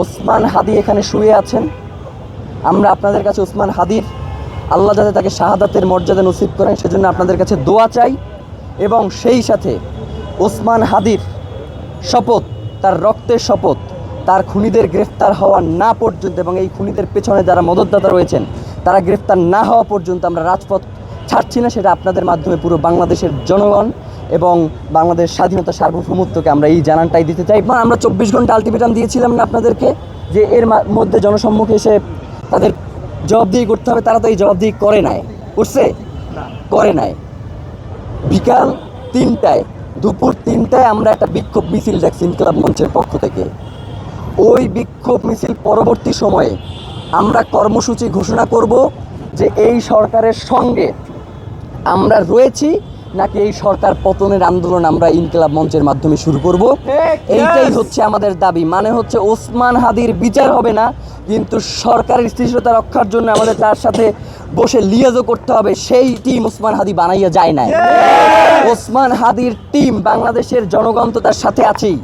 ওসমান হাদি এখানে শুয়ে আছেন। আমরা আপনাদের কাছে ওসমান হাদির আল্লাহ যাতে তাকে শাহাদাতের মর্যাদা নসিব করেন সেজন্য আপনাদের কাছে দোয়া চাই, এবং সেই সাথে ওসমান হাদির শপথ, তার রক্তের শপথ, তার খুনিদের গ্রেফতার হওয়া না পর্যন্ত এবং এই খুনিদের পেছনে যারা মদতদাতা রয়েছেন তারা গ্রেফতার না হওয়া পর্যন্ত আমরা রাজপথ ছাড়ছি না। সেটা আপনাদের মাধ্যমে পুরো বাংলাদেশের জনগণ এবং বাংলাদেশ স্বাধীনতা সার্বভৌমত্বকে আমরা এই জানানটাই দিতে চাই। আমরা 24 ঘন্টা আলটিমেটাম দিয়েছিলাম না আপনাদেরকে যে এর মধ্যে জনসম্মুখে এসে তাদের জবাবদিহি করতে হবে, তারা তো এই জবাবদিহি করে নাই। বিকাল 3টায়, দুপুর 3টায় আমরা একটা বিক্ষোভ মিছিল দেখছি ইনকিলাব মঞ্চের পক্ষ থেকে। ওই বিক্ষোভ মিছিল পরবর্তী সময়ে আমরা কর্মসূচি ঘোষণা করব যে এই সরকারের সঙ্গে আমরা রয়েছি নাকি এই সরকার পতনের আন্দোলন আমরা ইনকিলাব মঞ্চের মাধ্যমে শুরু করব। এইটাই হচ্ছে আমাদের দাবি। মানে হচ্ছে ওসমান হাদির বিচার হবে না, কিন্তু সরকারের স্থিতিশীলতা রক্ষার জন্য আমাদের তার সাথে বসে লিয়াজও করতে হবে। সেই টিম ওসমান হাদি বানাইয়া যায় না। ওসমান হাদির টিম, বাংলাদেশের জনগণ তো তার সাথে আছেই।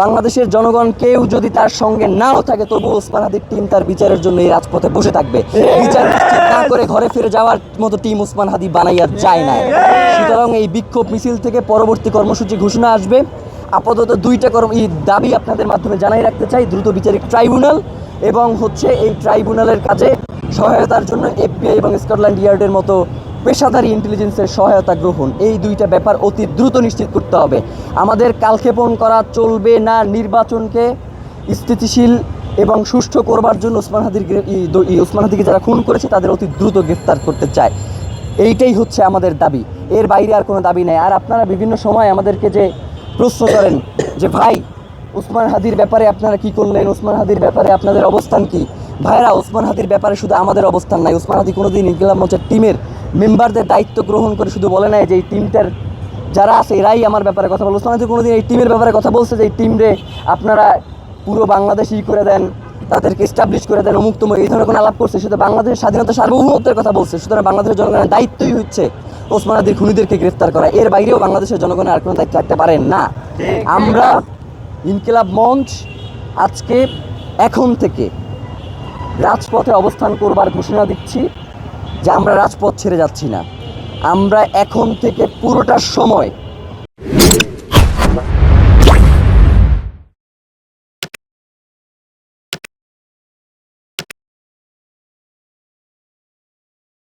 বাংলাদেশের জনগণ কেউ যদি তার সঙ্গে নাও থাকে তবু ওসমান হাদির টিম তার বিচারের জন্য এই রাজপথে বসে থাকবে। বিচার নিশ্চিত না করে ঘরে ফিরে যাওয়ার মতো টিম ওসমান হাদি বানাইয়া যায় না। সুতরাং এই বিক্ষোভ মিছিল থেকে পরবর্তী কর্মসূচি ঘোষণা আসবে। আপাতত দুইটা দাবি আপনাদের মাধ্যমে জানাই রাখতে চাই: দ্রুত বিচারিক ট্রাইব্যুনাল এবং হচ্ছে এই ট্রাইব্যুনালের কাজে সহায়তার জন্য এফবিআই এবং স্কটল্যান্ড ইয়ার্ডের মতো পেশাদারী ইন্টেলিজেন্সের সহায়তা গ্রহণ। এই দুইটা ব্যাপার অতি দ্রুত নিশ্চিত করতে হবে। আমাদের কালক্ষেপণ করা চলবে না। নির্বাচনকে স্থিতিশীল এবং সুষ্ঠু করবার জন্য ওসমান হাদিকে যারা খুন করেছে তাদের অতি দ্রুত গ্রেফতার করতে চায়। এইটাই হচ্ছে আমাদের দাবি, এর বাইরে আর কোনো দাবি নেই। আর আপনারা বিভিন্ন সময় আমাদেরকে যে প্রশ্ন করেন যে ভাই ওসমান হাদির ব্যাপারে আপনারা কি করলেন, ওসমান হাদির ব্যাপারে আপনাদের অবস্থান কি? ভাইরা, ওসমান হাদির ব্যাপারে শুধু আমাদের অবস্থান নাই। ওসমান হাদি কোনোদিন ইনকিলাব মঞ্চের টিমের মেম্বারদের দায়িত্ব গ্রহণ করে শুধু বলে নাই যে এই টিমটার যারা আছে এরাই আমার ব্যাপারে কথা বলে। ওসমান হাদি কোনোদিন এই টিমের ব্যাপারে কথা বলছে যে এই টিমরে আপনারা পুরো বাংলাদেশই করে দেন, তাদেরকে এস্টাবলিশ করে দেন, অমুক তমুক, এই ধরনের কোনো আলাপ করছে? শুধু বাংলাদেশের স্বাধীনতা সার্বভৌমত্বের কথা বলছে। সুতরাং বাংলাদেশের জনগণের দায়িত্বই হচ্ছে ওসমান হাদির খুনিদেরকে গ্রেফতার করা। এর বাইরেও বাংলাদেশের জনগণের আর কোনো দায়িত্ব রাখতে পারেন না। আমরা ইনকিলাব মঞ্চ আজকে এখন থেকে রাজপথে অবস্থান করবার ঘোষণা দিচ্ছি যে আমরা রাজপথ ছেড়ে যাচ্ছি না। আমরা এখন থেকে পুরোটা সময়